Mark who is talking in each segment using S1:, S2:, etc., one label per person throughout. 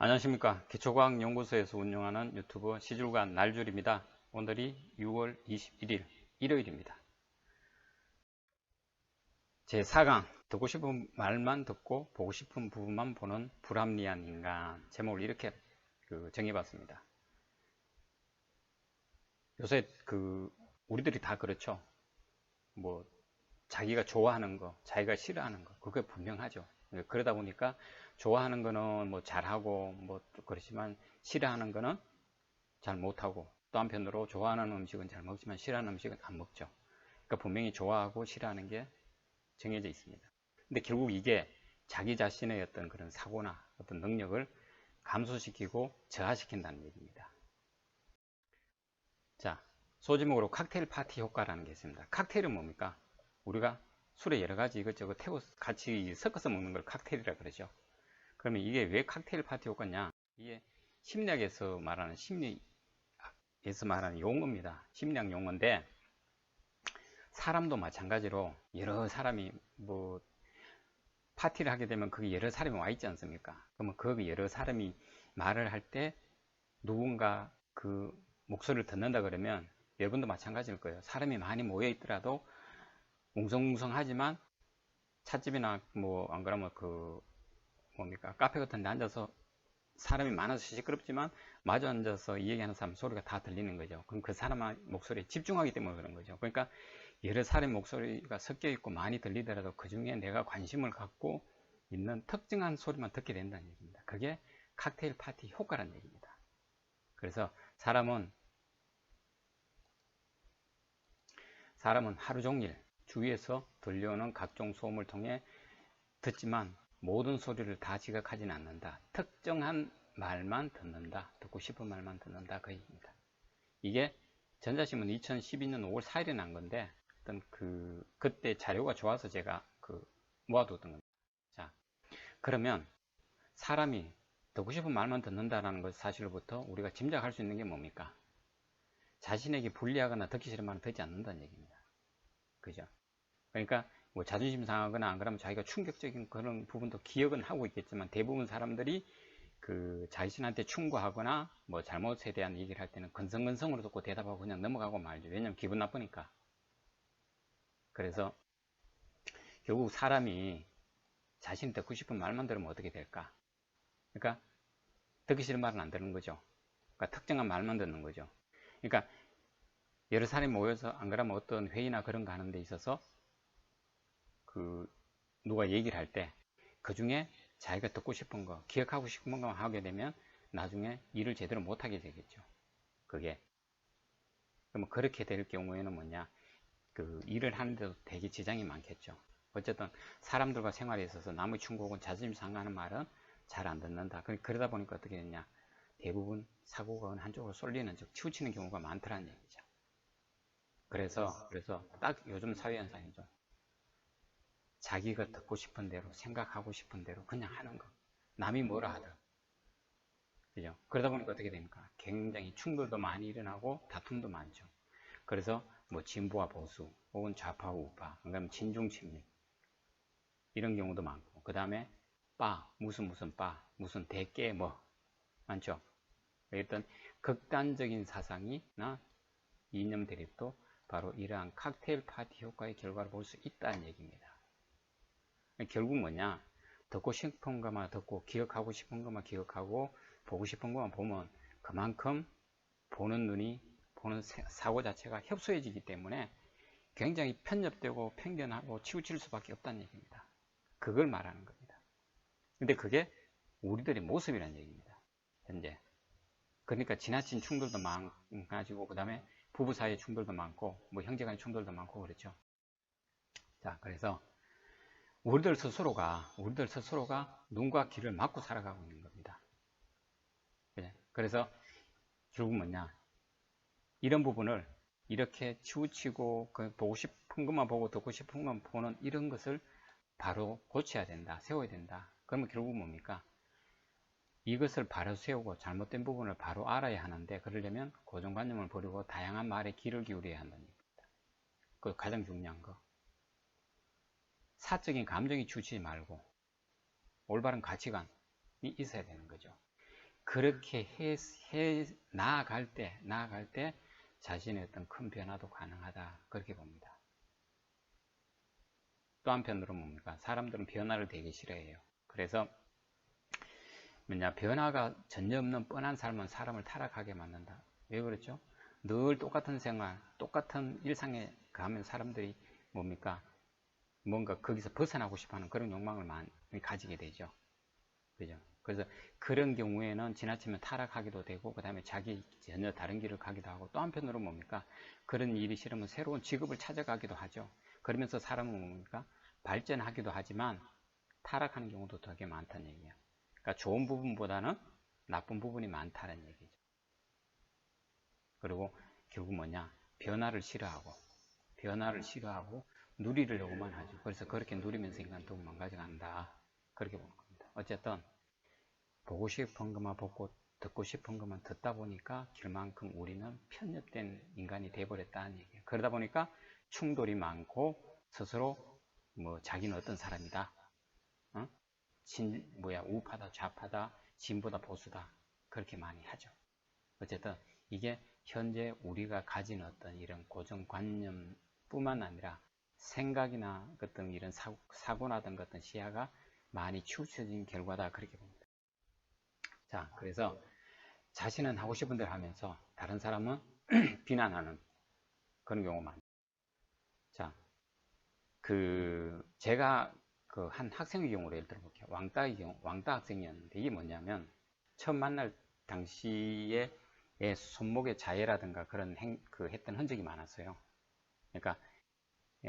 S1: 안녕하십니까. 기초과학연구소에서 운영하는 유튜브 시줄과 날줄입니다. 오늘이 6월 21일 일요일입니다. 제4강 듣고 싶은 말만 듣고 보고 싶은 부분만 보는 불합리한 인간, 제목을 이렇게 정해봤습니다. 요새 우리들이 다 그렇죠. 뭐 자기가 좋아하는 거, 자기가 싫어하는 거, 그게 분명하죠. 그러다 보니까 좋아하는 거는 뭐 잘하고 뭐 그렇지만 싫어하는 거는 잘 못하고, 또 한편으로 좋아하는 음식은 잘 먹지만 싫어하는 음식은 안 먹죠. 그러니까 분명히 좋아하고 싫어하는 게 정해져 있습니다. 근데 결국 이게 자기 자신의 어떤 그런 사고나 어떤 능력을 감소시키고 저하시킨다는 얘기입니다. 자, 소제목으로 칵테일 파티 효과라는 게 있습니다. 칵테일은 뭡니까? 우리가 술에 여러 가지 이것저것 태워 같이 섞어서 먹는 걸 칵테일이라 그러죠. 그러면 이게 왜 칵테일 파티 효과냐? 이게 심리학에서 말하는 용어입니다. 심리학 용어인데, 사람도 마찬가지로 여러 사람이 뭐 파티를 하게 되면 거기 여러 사람이 와 있지 않습니까? 그러면 그 여러 사람이 말을 할 때 누군가 그 목소리를 듣는다 그러면, 여러분도 마찬가지일 거예요. 사람이 많이 모여 있더라도 웅성웅성하지만 찻집이나 뭐 안 그러면 카페 같은 데 앉아서 사람이 많아서 시끄럽지만 마주 앉아서 얘기하는 사람 소리가 다 들리는 거죠. 그럼 그 사람 목소리에 집중하기 때문에 그런 거죠. 그러니까 여러 사람의 목소리가 섞여 있고 많이 들리더라도 그 중에 내가 관심을 갖고 있는 특정한 소리만 듣게 된다는 얘기입니다. 그게 칵테일 파티 효과라는 얘기입니다. 그래서 사람은 하루 종일 주위에서 들려오는 각종 소음을 통해 듣지만 모든 소리를 다 지각하지는 않는다. 특정한 말만 듣는다. 듣고 싶은 말만 듣는다. 그 얘기입니다. 이게 전자신문 2012년 5월 4일에 난 건데, 어떤 그때 자료가 좋아서 제가 모아뒀던 겁니다. 자, 그러면 사람이 듣고 싶은 말만 듣는다라는 것 사실로부터 우리가 짐작할 수 있는 게 뭡니까? 자신에게 불리하거나 듣기 싫은 말은 듣지 않는다는 얘기입니다. 그죠? 그러니까 뭐 자존심 상하거나 안 그러면 자기가 충격적인 그런 부분도 기억은 하고 있겠지만, 대부분 사람들이 자신한테 충고하거나 뭐 잘못에 대한 얘기를 할 때는 건성건성으로 듣고 대답하고 그냥 넘어가고 말죠. 왜냐면 기분 나쁘니까. 그래서 결국 사람이 자신이 듣고 싶은 말만 들으면 어떻게 될까? 그러니까 듣기 싫은 말은 안 듣는 거죠. 그러니까 특정한 말만 듣는 거죠. 그러니까 여러 사람이 모여서 안 그러면 어떤 회의나 그런 거 하는 데 있어서 누가 얘기를 할 때 그 중에 자기가 듣고 싶은 거, 기억하고 싶은 것만 하게 되면 나중에 일을 제대로 못하게 되겠죠. 그게. 그러면 그렇게 될 경우에는 뭐냐? 일을 하는데도 되게 지장이 많겠죠. 어쨌든 사람들과 생활에 있어서 남의 충고 혹은 자존심 상하는 말은 잘 안 듣는다. 그러다 보니까 어떻게 되냐? 대부분 사고가 한쪽으로 쏠리는, 즉 치우치는 경우가 많더라는 얘기죠. 그래서 딱 요즘 사회 현상이죠. 자기가 듣고 싶은 대로, 생각하고 싶은 대로 그냥 하는 거. 남이 뭐라 하든. 그죠? 그러다 보니까 어떻게 됩니까? 굉장히 충돌도 많이 일어나고 다툼도 많죠. 그래서 뭐 진보와 보수, 혹은 좌파와 우파, 그다음에 친중 친미, 이런 경우도 많고, 그 다음에 무슨 무슨 대깨 뭐 많죠. 어떤 극단적인 사상이나 이념 대립도 바로 이러한 칵테일 파티 효과의 결과를 볼 수 있다는 얘기입니다. 결국 뭐냐? 듣고 싶은 것만 듣고, 기억하고 싶은 것만 기억하고, 보고 싶은 것만 보면 그만큼 보는 눈이, 보는 사고 자체가 협소해지기 때문에 굉장히 편협되고 편견하고 치우칠 수밖에 없다는 얘기입니다. 그걸 말하는 겁니다. 근데 그게 우리들의 모습이라는 얘기입니다. 현재. 그러니까 지나친 충돌도 많아지고, 그 다음에 부부 사이의 충돌도 많고, 뭐 형제 간의 충돌도 많고 그렇죠. 자, 그래서 우리들 스스로가 눈과 귀를 막고 살아가고 있는 겁니다. 그래서 결국 뭐냐? 이런 부분을 이렇게 치우치고 보고 싶은 것만 보고 듣고 싶은 것만 보는 이런 것을 바로 고쳐야 된다, 세워야 된다. 그러면 결국 뭡니까? 이것을 바로 세우고 잘못된 부분을 바로 알아야 하는데, 그러려면 고정관념을 버리고 다양한 말에 귀를 기울여야 한다는 얘기입니다. 그 가장 중요한 거. 사적인 감정이 치우치지 말고 올바른 가치관이 있어야 되는 거죠. 그렇게 나아갈 때 자신의 어떤 큰 변화도 가능하다. 그렇게 봅니다. 또 한편으로 뭡니까? 사람들은 변화를 되게 싫어해요. 그래서 변화가 전혀 없는 뻔한 삶은 사람을 타락하게 만든다. 왜 그렇죠? 늘 똑같은 생활, 똑같은 일상에 가면 사람들이 뭡니까? 뭔가 거기서 벗어나고 싶어하는 그런 욕망을 많이 가지게 되죠. 그죠? 그래서 그런 경우에는 지나치면 타락하기도 되고, 그 다음에 자기 전혀 다른 길을 가기도 하고, 또 한편으로 뭡니까? 그런 일이 싫으면 새로운 직업을 찾아가기도 하죠. 그러면서 사람은 뭡니까? 발전하기도 하지만 타락하는 경우도 되게 많다는 얘기예요. 그러니까 좋은 부분보다는 나쁜 부분이 많다는 얘기죠. 그리고 결국 뭐냐? 변화를 싫어하고 누리려고만 하죠. 그래서 그렇게 누리면서 인간 더욱 망가져간다. 그렇게 보는 겁니다. 어쨌든 보고 싶은 것만 보고 듣고 싶은 것만 듣다 보니까 결만큼 우리는 편협된 인간이 돼버렸다는 얘기예요. 그러다 보니까 충돌이 많고 스스로 자기는 어떤 사람이다. 어? 우파다 좌파다 진보다 보수다 그렇게 많이 하죠. 어쨌든 이게 현재 우리가 가진 어떤 이런 고정관념뿐만 아니라 생각이나 어떤 이런 사고나던 어떤 시야가 많이 치우쳐진 결과다 그렇게 봅니다. 자, 그래서 자신은 하고 싶은 대로 하면서 다른 사람은 비난하는 그런 경우가 많죠. 자, 제가 한 학생의 경우로 예를 들어볼게요. 왕따 학생이었는데 이게 뭐냐면 처음 만날 당시에 손목의 자해라든가 그런 했던 흔적이 많았어요. 그러니까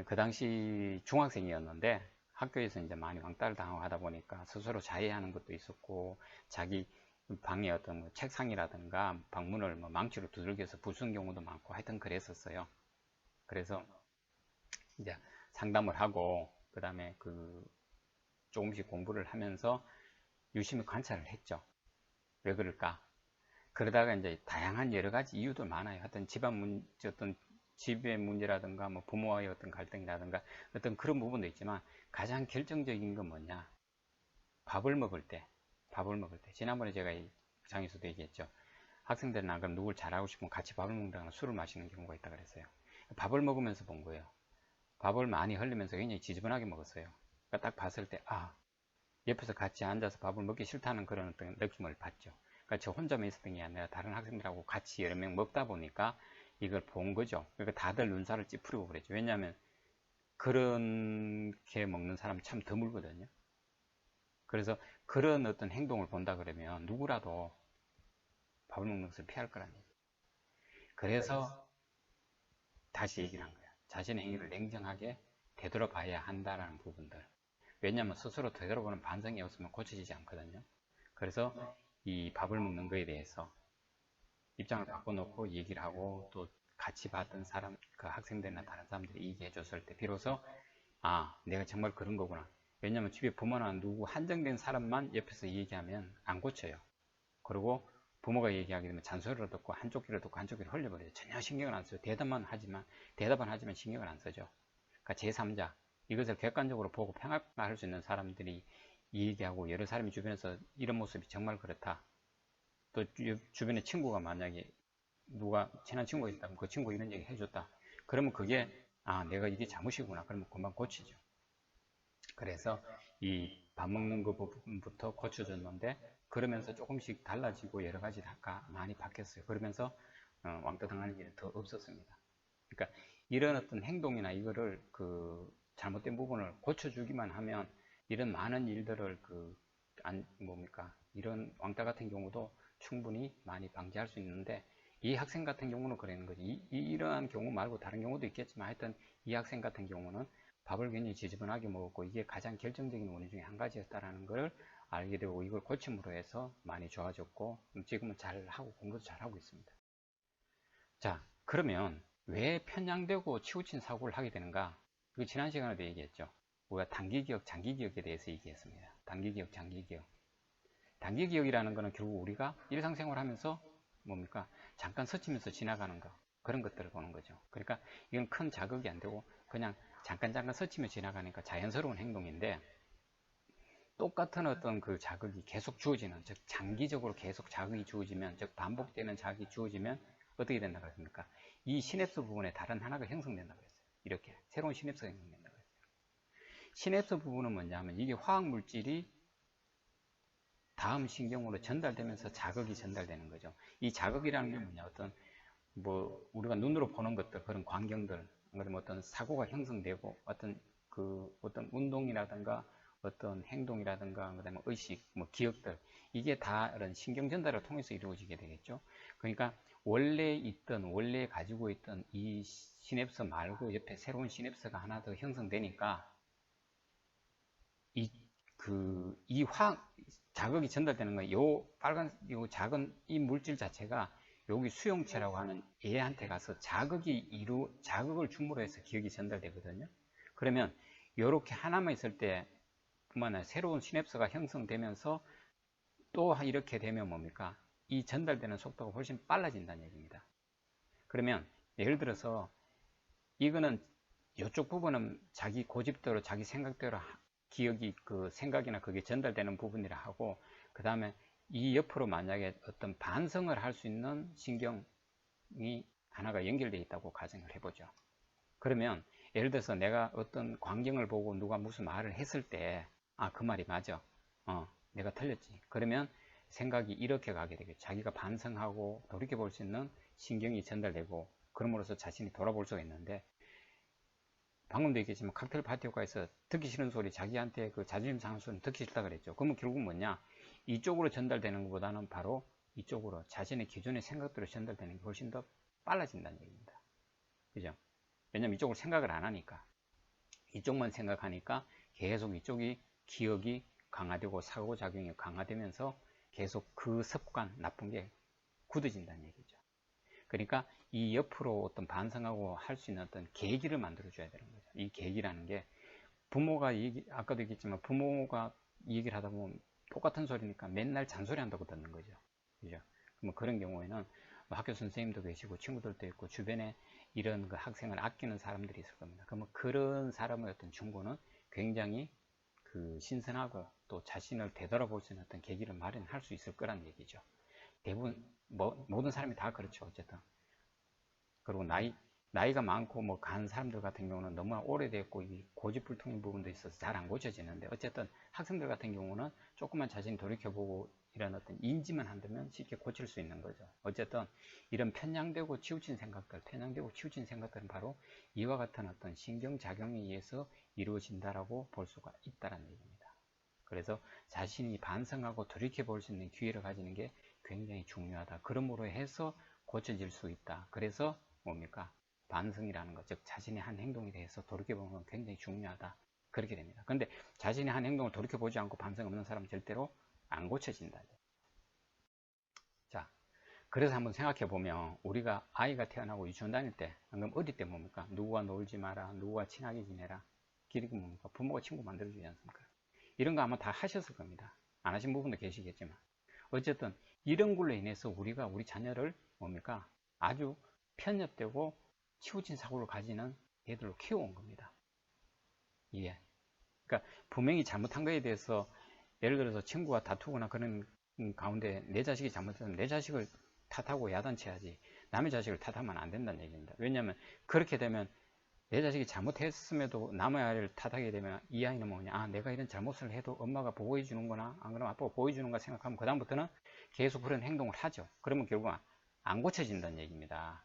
S1: 그 당시 중학생이었는데 학교에서 이제 많이 왕따를 당하고 하다 보니까 스스로 자해하는 것도 있었고 자기 방에 어떤 책상이라든가 방문을 망치로 두들겨서 부수는 경우도 많고 하여튼 그랬었어요. 그래서 이제 상담을 하고 그 다음에 조금씩 공부를 하면서 유심히 관찰을 했죠. 왜 그럴까? 그러다가 이제 다양한 여러 가지 이유도 많아요. 어떤 어떤 집의 문제라든가 부모와의 어떤 갈등이라든가 어떤 그런 부분도 있지만 가장 결정적인 건 뭐냐? 밥을 먹을 때 지난번에 제가 이 장에서도 얘기했죠. 학생들은 안 그럼 누굴 잘하고 싶으면 같이 밥을 먹다가 술을 마시는 경우가 있다 그랬어요. 밥을 먹으면서 본 거예요. 밥을 많이 흘리면서 굉장히 지저분하게 먹었어요. 그러니까 딱 봤을 때 옆에서 같이 앉아서 밥을 먹기 싫다는 그런 어떤 느낌을 받죠. 그러니까 저 혼자만 있었던 게 아니라 다른 학생들하고 같이 여러 명 먹다 보니까 이걸 본 거죠. 그러니까 다들 눈살을 찌푸리고 그랬죠. 왜냐하면 그렇게 먹는 사람 참 드물거든요. 그래서 그런 어떤 행동을 본다 그러면 누구라도 밥을 먹는 것을 피할 거라는 얘기. 그래서 다시 얘기를 한 거야. 자신의 행위를 냉정하게 되돌아봐야 한다라는 부분들. 왜냐하면 스스로 되돌아보는 반성이 없으면 고쳐지지 않거든요. 그래서 이 밥을 먹는 거에 대해서 입장을 바꿔놓고 얘기를 하고 또 같이 봤던 사람, 그 학생들이나 다른 사람들이 얘기해 줬을 때 비로소 내가 정말 그런 거구나. 왜냐면 집에 부모나 누구 한정된 사람만 옆에서 얘기하면 안 고쳐요. 그리고 부모가 얘기하게 되면 잔소리를 듣고 한쪽 귀를 듣고 한쪽 귀를 흘려버려요. 전혀 신경을 안 써요. 대답은 하지만 신경을 안 쓰죠. 그러니까 제3자, 이것을 객관적으로 보고 평가할 수 있는 사람들이 얘기하고 여러 사람이 주변에서 이런 모습이 정말 그렇다. 또 주변에 친구가 만약에 누가 친한 친구가 있다면 그 친구 이런 얘기 해줬다. 그러면 그게 내가 이게 잘못이구나. 그러면 금방 고치죠. 그래서 이 밥 먹는 그 부분부터 고쳐줬는데 그러면서 조금씩 달라지고 여러 가지 다 많이 바뀌었어요. 그러면서 왕따 당하는 일은 더 없었습니다. 그러니까 이런 어떤 행동이나 이거를 잘못된 부분을 고쳐주기만 하면 이런 많은 일들을 이런 왕따 같은 경우도 충분히 많이 방지할 수 있는데 이 학생 같은 경우는 그러는 거지. 이러한 경우 말고 다른 경우도 있겠지만 하여튼 이 학생 같은 경우는 밥을 굉장히 지저분하게 먹었고 이게 가장 결정적인 원인 중에 한 가지였다라는 걸 알게 되고 이걸 고침으로 해서 많이 좋아졌고 지금은 잘하고 공부도 잘하고 있습니다. 자, 그러면 왜 편향되고 치우친 사고를 하게 되는가? 그 지난 시간에도 얘기했죠. 우리가 단기기억, 장기기억에 대해서 얘기했습니다. 단기기억, 장기기억. 단기기억이라는 거는 결국 우리가 일상생활 하면서 잠깐 스치면서 지나가는 거. 그런 것들을 보는 거죠. 그러니까 이건 큰 자극이 안 되고 그냥 잠깐 스치며 지나가니까 자연스러운 행동인데 똑같은 어떤 그 자극이 계속 주어지는, 즉 장기적으로 계속 자극이 주어지면, 즉 반복되는 자극이 주어지면 어떻게 된다고 했습니까? 이 시냅스 부분에 다른 하나가 형성된다고 했어요. 이렇게 새로운 시냅스가 형성된다고 했어요. 시냅스 부분은 뭐냐면 이게 화학 물질이 다음 신경으로 전달되면서 자극이 전달되는 거죠. 이 자극이라는 게 뭐냐, 어떤 뭐 우리가 눈으로 보는 것들, 그런 광경들, 그러면 어떤 사고가 형성되고 어떤 운동이라든가 어떤 행동이라든가 그다음에 의식, 뭐 기억들, 이게 다 이런 신경 전달을 통해서 이루어지게 되겠죠. 그러니까 원래 가지고 있던 이 시냅스 말고 옆에 새로운 시냅스가 하나 더 형성되니까 이 자극이 전달되는 거예요. 요 작은 이 물질 자체가 여기 수용체라고 하는 얘한테 가서 자극을 줌으로 해서 기억이 전달되거든요. 그러면 이렇게 하나만 있을 때 뿐만 아니라 새로운 시냅스가 형성되면서 또 이렇게 되면 뭡니까? 이 전달되는 속도가 훨씬 빨라진다는 얘기입니다. 그러면 예를 들어서 이거는 이쪽 부분은 자기 고집대로 자기 생각대로 기억이 그 생각이나 그게 전달되는 부분이라 하고, 그 다음에 이 옆으로 만약에 어떤 반성을 할 수 있는 신경이 하나가 연결되어 있다고 가정을 해보죠. 그러면 예를 들어서 내가 어떤 광경을 보고 누가 무슨 말을 했을 때, 아, 그 말이 맞아. 내가 틀렸지. 그러면 생각이 이렇게 가게 되겠죠. 자기가 반성하고 돌이켜볼 수 있는 신경이 전달되고, 그럼으로써 자신이 돌아볼 수가 있는데, 방금도 얘기했지만 칵테일 파티 효과에서 듣기 싫은 소리, 자기한테 그 자존심 상하는 소리는 듣기 싫다 그랬죠. 그러면 결국 뭐냐, 이쪽으로 전달되는 것보다는 바로 이쪽으로 자신의 기존의 생각대로 전달되는 게 훨씬 더 빨라진다는 얘기입니다. 그죠? 왜냐면 이쪽으로 생각을 안 하니까, 이쪽만 생각하니까 계속 이쪽이 기억이 강화되고 사고작용이 강화되면서 계속 그 습관, 나쁜 게 굳어진다는 얘기죠. 그러니까 이 옆으로 어떤 반성하고 할 수 있는 어떤 계기를 만들어줘야 되는 거죠. 이 계기라는 게 아까도 얘기했지만 부모가 얘기를 하다 보면 똑같은 소리니까 맨날 잔소리 한다고 듣는 거죠. 그죠? 뭐 그런 경우에는 뭐 학교 선생님도 계시고 친구들도 있고 주변에 이런 그 학생을 아끼는 사람들이 있을 겁니다. 그러면 그런 사람의 어떤 충고는 굉장히 그 신선하고 또 자신을 되돌아볼 수 있는 어떤 계기를 마련할 수 있을 거란 얘기죠. 대부분 모든 사람이 다 그렇죠. 어쨌든. 그리고 나이가 많고 뭐 간 사람들 같은 경우는 너무 오래됐고 이 고집불통인 부분도 있어서 잘 안 고쳐지는데, 어쨌든 학생들 같은 경우는 조금만 자신이 돌이켜보고 이런 어떤 인지만 한다면 쉽게 고칠 수 있는 거죠. 어쨌든 이런 편향되고 치우친 생각들은 바로 이와 같은 어떤 신경작용에 의해서 이루어진다라고 볼 수가 있다는 얘기입니다. 그래서 자신이 반성하고 돌이켜볼 수 있는 기회를 가지는 게 굉장히 중요하다. 그러므로 해서 고쳐질 수 있다. 그래서 뭡니까? 반성이라는 것, 즉 자신의 한 행동에 대해서 돌이켜보는 건 굉장히 중요하다. 그렇게 됩니다. 근데 자신의 한 행동을 돌이켜보지 않고 반성 없는 사람은 절대로 안 고쳐진다. 자, 그래서 한번 생각해보면 우리가 아이가 태어나고 유치원 다닐 때, 방금 어릴 때 뭡니까? 누구와 놀지 마라, 누구와 친하게 지내라. 기르기 뭡니까? 부모가 친구 만들어주지 않습니까? 이런 거 아마 다 하셨을 겁니다. 안 하신 부분도 계시겠지만. 어쨌든 이런 걸로 인해서 우리가 우리 자녀를 뭡니까? 아주 편협되고 치우친 사고를 가지는 애들로 키워온 겁니다. 예. 그러니까 분명히 잘못한 거에 대해서 예를 들어서 친구와 다투거나 그런 가운데 내 자식이 잘못했으면 내 자식을 탓하고 야단쳐야지 남의 자식을 탓하면 안 된다는 얘기입니다. 왜냐하면 그렇게 되면 내 자식이 잘못했음에도 남의 아이를 탓하게 되면 이 아이는 뭐냐, 아, 내가 이런 잘못을 해도 엄마가 보호해 주는구나, 안 그러면 아빠가 보호해 주는가 생각하면 그 다음부터는 계속 그런 행동을 하죠. 그러면 결국 안 고쳐진다는 얘기입니다.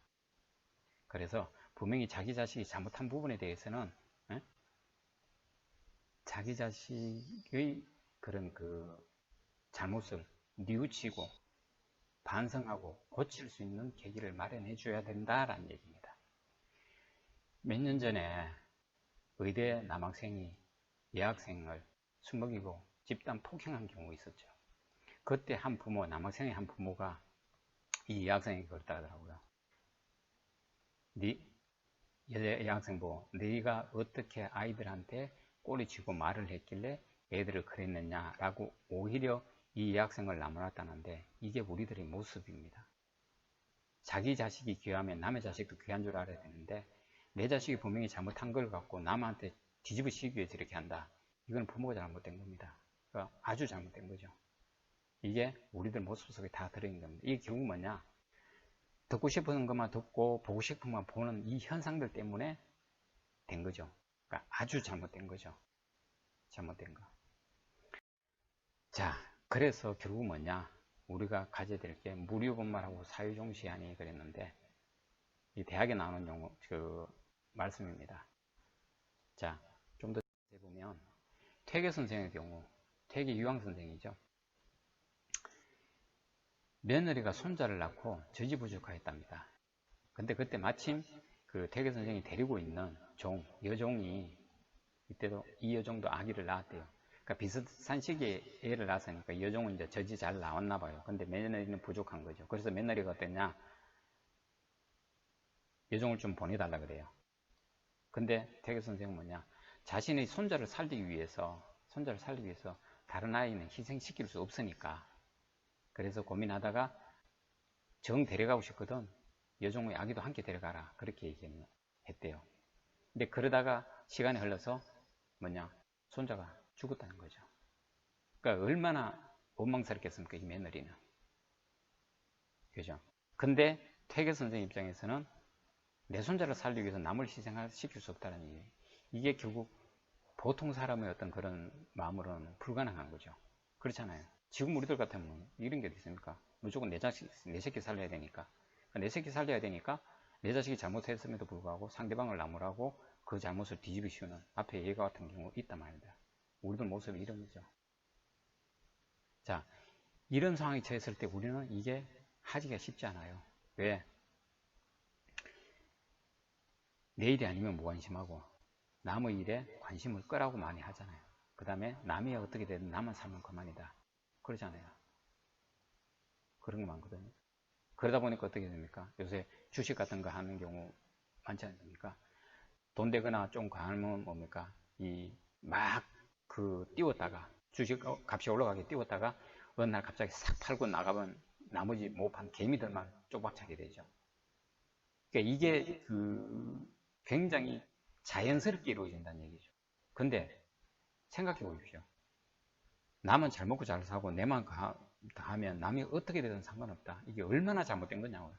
S1: 그래서 분명히 자기 자식이 잘못한 부분에 대해서는 자기 자식의 그런 그 잘못을 뉘우치고 반성하고 고칠 수 있는 계기를 마련해 줘야 된다라는 얘기입니다. 몇 년 전에 의대 남학생이 여학생을 술 먹이고 집단 폭행한 경우가 있었죠. 그때 남학생의 한 부모가 이 여학생에게 그랬다 하더라고요. 여학생 보고 네가 어떻게 아이들한테 꼬리치고 말을 했길래 애들을 그랬느냐라고 오히려 이 여학생을 나무랐다는데, 이게 우리들의 모습입니다. 자기 자식이 귀하면 남의 자식도 귀한 줄 알아야 되는데, 내 자식이 분명히 잘못한 걸 갖고 남한테 뒤집어 씌우기 위해서 이렇게 한다. 이건 부모가 잘못된 겁니다. 그러니까 아주 잘못된 거죠. 이게 우리들 모습 속에 다 들어있는 겁니다. 이게 결국 뭐냐? 듣고 싶은 것만 듣고 보고 싶은 것만 보는 이 현상들 때문에 된 거죠. 그러니까 아주 잘못된 거죠. 잘못된 거. 자, 그래서 결국 뭐냐? 우리가 가져야 될 게 무료분말하고 사유종시하니 그랬는데 이 대학에 나오는 용어 말씀입니다. 자, 좀 더 해보면 퇴계 선생의 경우, 퇴계 유황 선생이죠. 며느리가 손자를 낳고 저지부족하였답니다. 근데 그때 마침 그 퇴계 선생이 데리고 있는 여종이 이때도 이 여종도 아기를 낳았대요. 그러니까 비슷한 시기에 애를 낳았으니까 이 여종은 이제 젖이 잘 나왔나 봐요. 근데 며느리는 부족한 거죠. 그래서 며느리가 어땠냐? 여종을 좀 보내달라 그래요. 근데 퇴계 선생은 뭐냐? 자신의 손자를 살리기 위해서 다른 아이는 희생시킬 수 없으니까 그래서 고민하다가 정 데려가고 싶거든. 여종의 아기도 함께 데려가라. 그렇게 얘기했대요. 근데 그러다가 시간이 흘러서 손자가 죽었다는 거죠. 그러니까 얼마나 원망스럽겠습니까, 이 며느리는. 그죠? 근데 퇴계 선생 입장에서는 내 손자를 살리기 위해서 남을 희생시킬 수 없다는 얘기예요. 이게 결국 보통 사람의 어떤 그런 마음으로는 불가능한 거죠. 그렇잖아요. 지금 우리들 같으면 이런 게 어디 있습니까? 무조건 내 새끼 살려야 되니까. 내 새끼 살려야 되니까 내 자식이 잘못했음에도 불구하고 상대방을 나무라고 그 잘못을 뒤집으시는 앞에 얘가 같은 경우 있단 말입니다. 우리들 모습이 이런 거죠. 자, 이런 상황에 처했을 때 우리는 이게 하기가 쉽지 않아요. 왜? 내 일이 아니면 무관심하고 남의 일에 관심을 끄라고 많이 하잖아요. 그 다음에 남이 어떻게 되든 나만 살면 그만이다. 그러잖아요. 그런 거 많거든요. 그러다 보니까 어떻게 됩니까? 요새 주식 같은 거 하는 경우 많지 않습니까? 돈 되거나 좀 강하면 뭡니까? 띄웠다가 주식 값이 올라가게 띄웠다가 어느 날 갑자기 싹 팔고 나가면 나머지 못 판 개미들만 쪽박차게 되죠. 그러니까 이게 굉장히 자연스럽게 이루어진다는 얘기죠. 근데 생각해 보십시오. 남은 잘 먹고 잘 사고 내만 하면 남이 어떻게 되든 상관없다. 이게 얼마나 잘못된 거냐고요.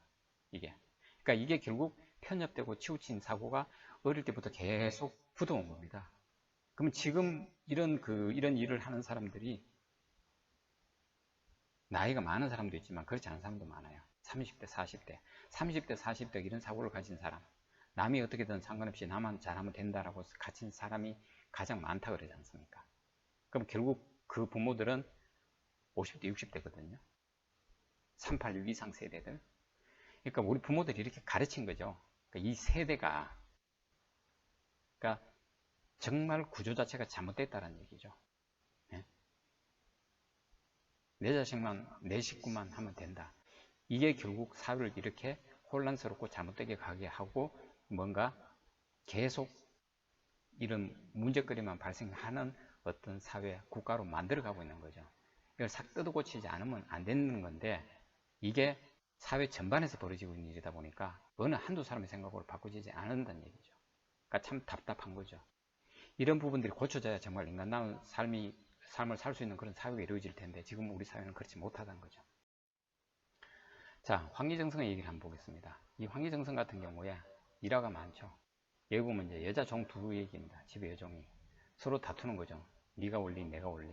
S1: 이게. 그러니까 이게 결국 편협되고 치우친 사고가 어릴 때부터 계속 굳어온 겁니다. 그러면 지금 이런 일을 하는 사람들이 나이가 많은 사람도 있지만 그렇지 않은 사람도 많아요. 30대, 40대. 30대, 40대 이런 사고를 가진 사람. 남이 어떻게든 상관없이 나만 잘하면 된다라고 가진 사람이 가장 많다 그러지 않습니까? 그럼 결국 그 부모들은 50대, 60대거든요. 386 이상 세대들. 그러니까 우리 부모들이 이렇게 가르친 거죠. 그러니까 이 세대가 그러니까 정말 구조 자체가 잘못됐다는 얘기죠. 네? 내 자식만, 내 식구만 하면 된다. 이게 결국 사회를 이렇게 혼란스럽고 잘못되게 가게 하고 뭔가 계속 이런 문제거리만 발생하는 어떤 사회, 국가로 만들어가고 있는 거죠. 이걸 싹 뜯어고치지 않으면 안 되는 건데 이게 사회 전반에서 벌어지고 있는 일이다 보니까 어느 한두 사람의 생각으로 바꾸지 않는다는 얘기죠. 그러니까 참 답답한 거죠. 이런 부분들이 고쳐져야 정말 인간다운 삶을 살 수 있는 그런 사회가 이루어질 텐데 지금 우리 사회는 그렇지 못하다는 거죠. 자, 황리정성의 얘기를 한번 보겠습니다. 이 황리정성 같은 경우에 일화가 많죠. 여기 보면 이제 여자 종 두 얘기입니다. 집에 여종이 서로 다투는 거죠. 네가 올리, 내가 올리.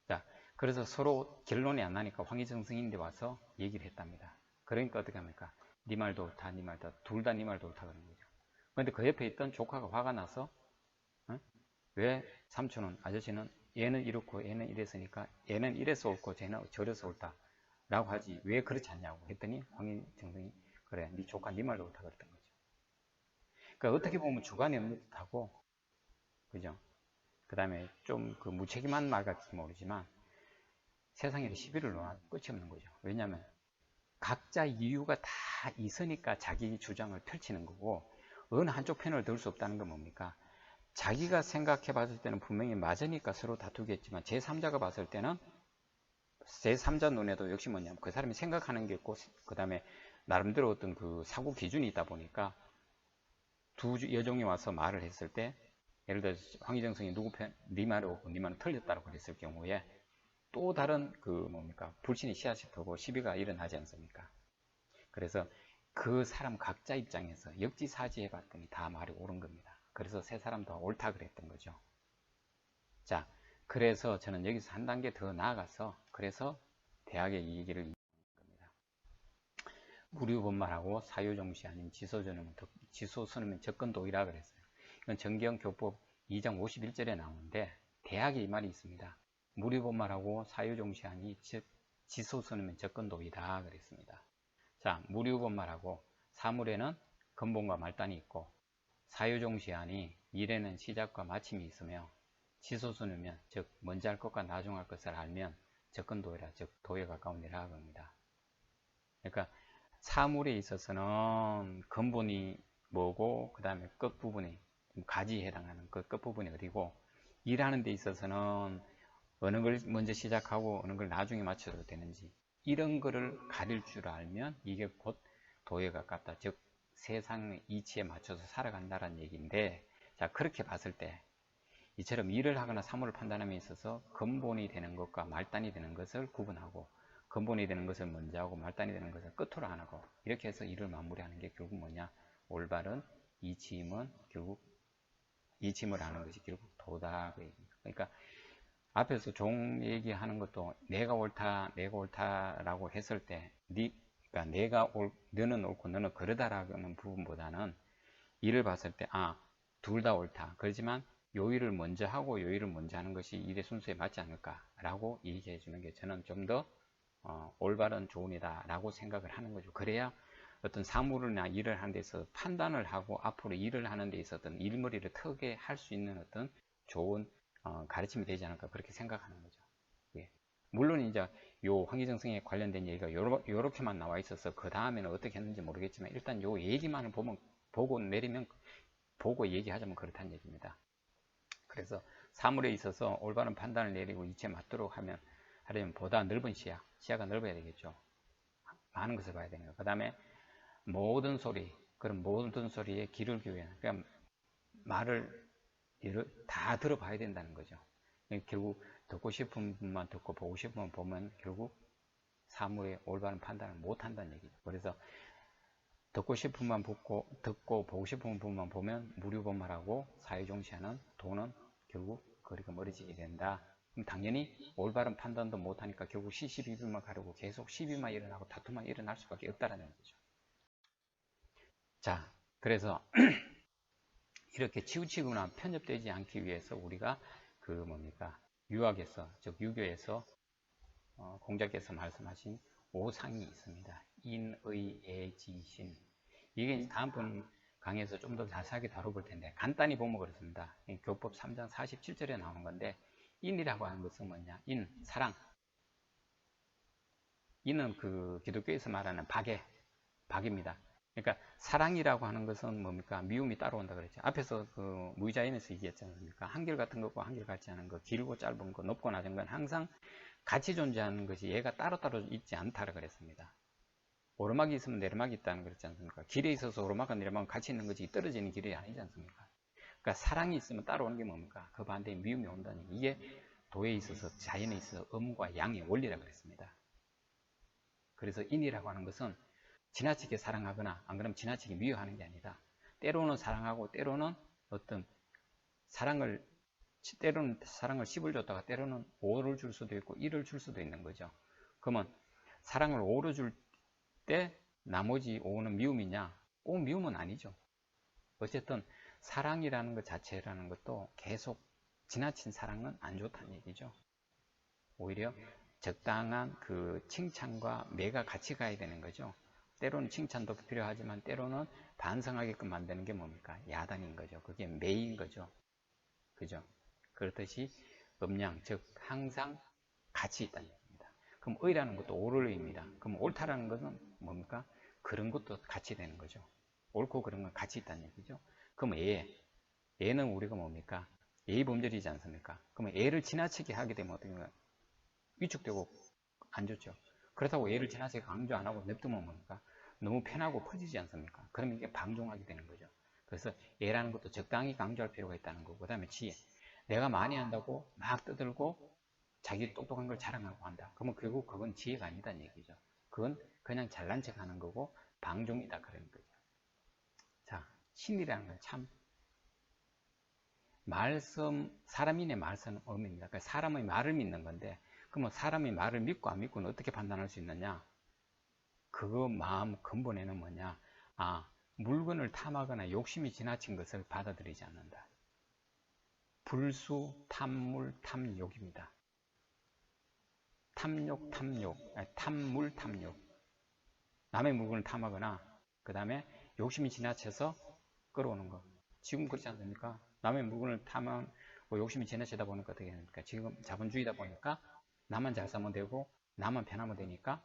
S1: 자, 그래서 서로 결론이 안 나니까 황리정성인데 와서 얘기를 했답니다. 그러니까 어떻게 합니까? 네 말도 옳다, 네 말도 옳다, 둘 다 네 말도 옳다 그러는 거죠. 그런데 그 옆에 있던 조카가 화가 나서 왜 삼촌은 아저씨는 얘는 이렇고 얘는 이랬으니까 얘는 이래서 옳고 쟤는 저래서 옳다 라고 하지 왜 그렇지 않냐고 했더니 황희정성이 그래 네 조카 네 말도 옳다 그랬던 거죠. 그러니까 어떻게 보면 주관이 없는 듯하고 그죠? 그 다음에 좀 그 무책임한 말 같을지 모르지만 세상에 시비를 놓아 끝이 없는 거죠. 왜냐하면 각자 이유가 다 있으니까 자기 주장을 펼치는 거고 어느 한쪽 편을 들 수 없다는 건 뭡니까? 자기가 생각해 봤을 때는 분명히 맞으니까 서로 다투겠지만 제3자가 봤을 때는 제3자 눈에도 역시 뭐냐면 그 사람이 생각하는 게 있고 그 다음에 나름대로 어떤 그 사고 기준이 있다 보니까 두 여종이 와서 말을 했을 때 예를 들어서 황희정성이 누구 편, 네 말하고 네 말은 틀렸다고 그랬을 경우에 또 다른 그 뭡니까 불신이 씨앗이 터고 시비가 일어나지 않습니까? 그래서 그 사람 각자 입장에서 역지사지 해봤더니 다 말이 옳은 겁니다. 그래서 세 사람 다 옳다 그랬던 거죠. 자, 그래서 저는 여기서 한 단계 더 나아가서 그래서 대학의 이 얘기를 겁니다. 무류본말하고 사유종시 아닌 지소선이면 접근도의라 그랬어요. 이건 정기영교법 2장 51절에 나오는데 대학에 이 말이 있습니다. 무류본말하고 사유종시 아니 즉 지소선이면 접근도의다 그랬습니다. 자, 무류본말하고 사물에는 근본과 말단이 있고 사유종시하니 일에는 시작과 마침이 있으며 지소선이면 즉 먼저 할 것과 나중 할 것을 알면 접근도의라 즉 도에 가까우니라 합니다. 그러니까 사물에 있어서는 근본이 뭐고 그 다음에 끝부분이 가지에 해당하는 그 끝부분이 어디고 일하는 데 있어서는 어느 걸 먼저 시작하고 어느 걸 나중에 맞춰도 되는지 이런 거를 가릴 줄 알면 이게 곧 도에 가깝다. 즉 세상의 이치에 맞춰서 살아간다는 얘기인데 자 그렇게 봤을 때 이처럼 일을 하거나 사물을 판단함에 있어서 근본이 되는 것과 말단이 되는 것을 구분하고 근본이 되는 것을 먼저 하고 말단이 되는 것을 끝으로 안 하고 이렇게 해서 일을 마무리하는 게 결국 뭐냐 올바른 이치임은 결국 이치임을 하는 것이 결국 도다. 그러니까 앞에서 종 얘기하는 것도 내가 옳다라고 했을 때 그러니까 너는 옳고 너는 그러다라는 부분보다는 일을 봤을 때 둘 다 옳다. 그렇지만 요 일을 먼저 하고 요 일을 먼저 하는 것이 일의 순서에 맞지 않을까라고 얘기해 주는 게 저는 좀 더 올바른 조언이다라고 생각을 하는 거죠. 그래야 어떤 사물이나 일을 하는 데 있어서 판단을 하고 앞으로 일을 하는 데 있어서 일머리를 트게 할 수 있는 어떤 좋은 가르침이 되지 않을까 그렇게 생각하는 거죠. 예. 물론 이제 요 황희정성에 관련된 얘기가 요렇게만 나와 있어서 그 다음에는 어떻게 했는지 모르겠지만 일단 요 얘기만을 보고 얘기하자면 그렇다는 얘기입니다. 그래서 사물에 있어서 올바른 판단을 내리고 이치에 맞도록 하려면 보다 넓은 시야가 넓어야 되겠죠. 많은 것을 봐야 되는 거. 그 다음에 모든 소리에 귀를 기울여야 그러니까 말을 다 들어봐야 된다는 거죠. 결국 듣고 싶은 분만 듣고 보고 싶은 분 보면 결국 사물의 올바른 판단을 못 한다는 얘기죠. 그래서 듣고 싶은 분만 듣고 보고 싶은 분만 보면 무류본말하고 사유종시하는 도는 결국 거리가 멀어지게 된다. 그럼 당연히 올바른 판단도 못하니까 결국 시시비비만 가려고 계속 시비만 일어나고 다툼만 일어날 수밖에 없다는 거죠. 자, 그래서 이렇게 치우치거나 편협되지 않기 위해서 우리가 유학에서 즉 유교에서 공자께서 말씀하신 오상이 있습니다. 인의애지신. 이게 다음번 강의에서 좀 더 자세하게 다뤄볼 텐데 간단히 보면 그렇습니다. 교법 3장 47절에 나오는 건데 인이라고 하는 것은 뭐냐? 사랑. 인은 기독교에서 말하는 박입니다. 그러니까 사랑이라고 하는 것은 뭡니까? 미움이 따라온다 그랬죠. 앞에서 무의자인에서 얘기했지 않습니까? 한결같은 것과 한결같지 않은 것, 길고 짧은 것, 높고 낮은 건 항상 같이 존재하는 것이 얘가 따로따로 있지 않다고 그랬습니다. 오르막이 있으면 내리막이 있다는 그랬지 않습니까? 길에 있어서 오르막과 내리막은 같이 있는 것이 떨어지는 길이 아니지 않습니까? 그러니까 사랑이 있으면 따라오는 게 뭡니까? 그 반대에 미움이 온다는 이게 도에 있어서 자연에 있어서 음과 양의 원리라고 그랬습니다. 그래서 인이라고 하는 것은 지나치게 사랑하거나 안 그러면 지나치게 미워하는 게 아니다. 때로는 사랑하고 때로는 때로는 사랑을 10을 줬다가 때로는 5를 줄 수도 있고 1을 줄 수도 있는 거죠. 그러면 사랑을 5로 줄 때 나머지 5는 미움이냐? 꼭 미움은 아니죠. 어쨌든 사랑이라는 것 자체라는 것도 계속 지나친 사랑은 안 좋다는 얘기죠. 오히려 적당한 칭찬과 매가 같이 가야 되는 거죠. 때로는 칭찬도 필요하지만 때로는 반성하게끔 만드는 게 뭡니까? 야단인 거죠. 그게 매인 거죠. 그죠? 그렇듯이 음양, 즉 항상 같이 있다는 얘기입니다. 그럼 의라는 것도 옳을 의입니다. 그럼 옳다라는 것은 뭡니까? 그런 것도 같이 되는 거죠. 옳고 그런 건 같이 있다는 얘기죠. 그럼 애는 우리가 뭡니까? 예의범절이지 않습니까? 그러면 애를 지나치게 하게 되면 어떻게 위축되고 안 좋죠. 그렇다고 애를 지나치게 강조 안 하고 냅두면 뭡니까? 너무 편하고 퍼지지 않습니까? 그러면 이게 방종하게 되는 거죠. 그래서 예라는 것도 적당히 강조할 필요가 있다는 거고, 그 다음에 지혜. 내가 많이 한다고 막 떠들고 자기 똑똑한 걸 자랑하고 한다. 그러면 결국 그건 지혜가 아니다는 얘기죠. 그건 그냥 잘난 척 하는 거고 방종이다 그런 거죠. 자, 신이라는 건 참 사람인의 말씀은 의미입니다. 그러니까 사람의 말을 믿는 건데, 그러면 사람의 말을 믿고 안 믿고는 어떻게 판단할 수 있느냐? 그 마음 근본에는 뭐냐? 물건을 탐하거나 욕심이 지나친 것을 받아들이지 않는다. 불수, 탐물, 탐욕입니다. 탐물, 탐욕. 남의 물건을 탐하거나, 그 다음에 욕심이 지나쳐서 끌어오는 거. 지금 그렇지 않습니까? 남의 물건을 탐하면 욕심이 지나치다 보니까 어떻게 됩니까? 지금 자본주의다 보니까 나만 잘 사면 되고, 나만 편하면 되니까,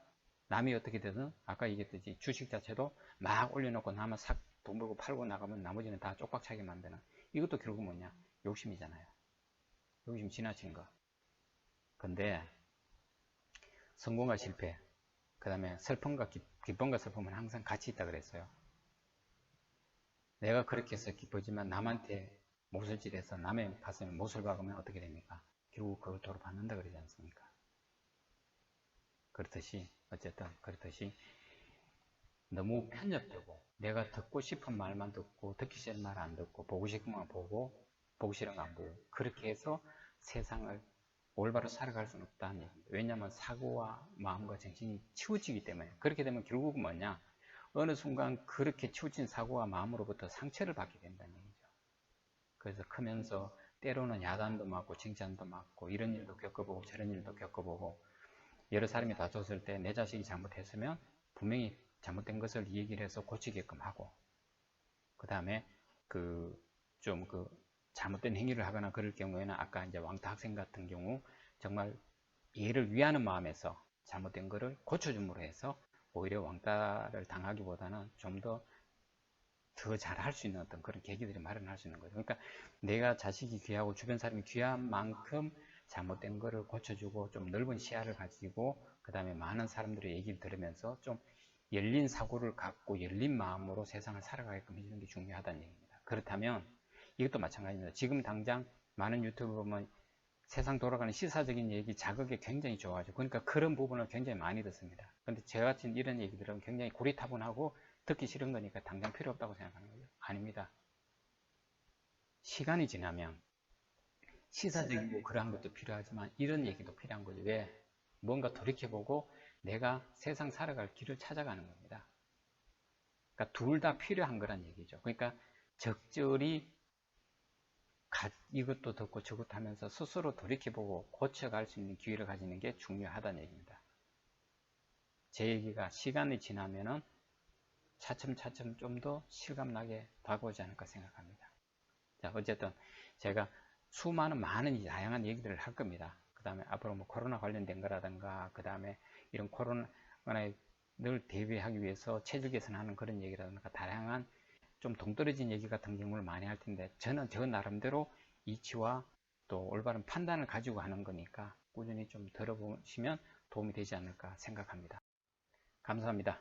S1: 남이 어떻게 되든, 아까 얘기했듯이 주식 자체도 막 올려놓고 나만 싹 돈 벌고 팔고 나가면 나머지는 다 쪽박차게 만드는. 이것도 결국 뭐냐? 욕심이잖아요. 욕심 지나친 거. 근데, 성공과 실패, 그 다음에 슬픔과 기쁨과 슬픔은 항상 같이 있다 그랬어요. 내가 그렇게 해서 기쁘지만 남한테 못을질해서 남의 가슴에 못을 박으면 어떻게 됩니까? 결국 그걸 돌아받는다 그러지 않습니까? 그렇듯이 너무 편협되고 내가 듣고 싶은 말만 듣고 듣기 싫은 말 안 듣고 보고 싶은 말 보고 보기 싫은 거 안 보고 그렇게 해서 세상을 올바로 살아갈 수는 없다는 얘기입니다. 왜냐하면 사고와 마음과 정신이 치우치기 때문에. 그렇게 되면 결국은 뭐냐? 어느 순간 그렇게 치우친 사고와 마음으로부터 상처를 받게 된다는 얘기죠. 그래서 크면서 때로는 야단도 맞고 칭찬도 맞고 이런 일도 겪어보고 저런 일도 겪어보고 여러 사람이 다퉜을 때 내 자식이 잘못했으면 분명히 잘못된 것을 얘기를 해서 고치게끔 하고 그 다음에 잘못된 행위를 하거나 그럴 경우에는 아까 이제 왕따 학생 같은 경우 정말 얘를 위하는 마음에서 잘못된 것을 고쳐줌으로 해서 오히려 왕따를 당하기보다는 좀 더 잘할 수 있는 어떤 그런 계기들이 마련할 수 있는 거죠. 그러니까 내가 자식이 귀하고 주변 사람이 귀한 만큼 잘못된 거를 고쳐주고 좀 넓은 시야를 가지고 그 다음에 많은 사람들의 얘기를 들으면서 좀 열린 사고를 갖고 열린 마음으로 세상을 살아가게끔 해주는 게 중요하다는 얘기입니다. 그렇다면 이것도 마찬가지입니다. 지금 당장 많은 유튜브 보면 세상 돌아가는 시사적인 얘기 자극에 굉장히 좋아하죠. 그러니까 그런 부분을 굉장히 많이 듣습니다. 근데 제 같은 이런 얘기들은 굉장히 고리타분하고 듣기 싫은 거니까 당장 필요 없다고 생각하는 거죠. 아닙니다. 시간이 지나면 시사적이고 그러한 것도 필요하지만 이런 얘기도 필요한 거죠. 왜? 뭔가 돌이켜보고 내가 세상 살아갈 길을 찾아가는 겁니다. 그러니까 둘 다 필요한 거란 얘기죠. 그러니까 적절히 이것도 듣고 저것도 하면서 스스로 돌이켜보고 고쳐갈 수 있는 기회를 가지는 게 중요하다는 얘기입니다. 제 얘기가 시간이 지나면은 차츰차츰 좀 더 실감나게 다가오지 않을까 생각합니다. 자, 어쨌든 제가 많은 다양한 얘기들을 할 겁니다. 그 다음에 앞으로 뭐 코로나 관련된 거라든가, 그 다음에 이런 코로나에 늘 대비하기 위해서 체질 개선하는 그런 얘기라든가, 다양한 좀 동떨어진 얘기 같은 경우를 많이 할 텐데, 저는 저 나름대로 이치와 또 올바른 판단을 가지고 하는 거니까 꾸준히 좀 들어보시면 도움이 되지 않을까 생각합니다. 감사합니다.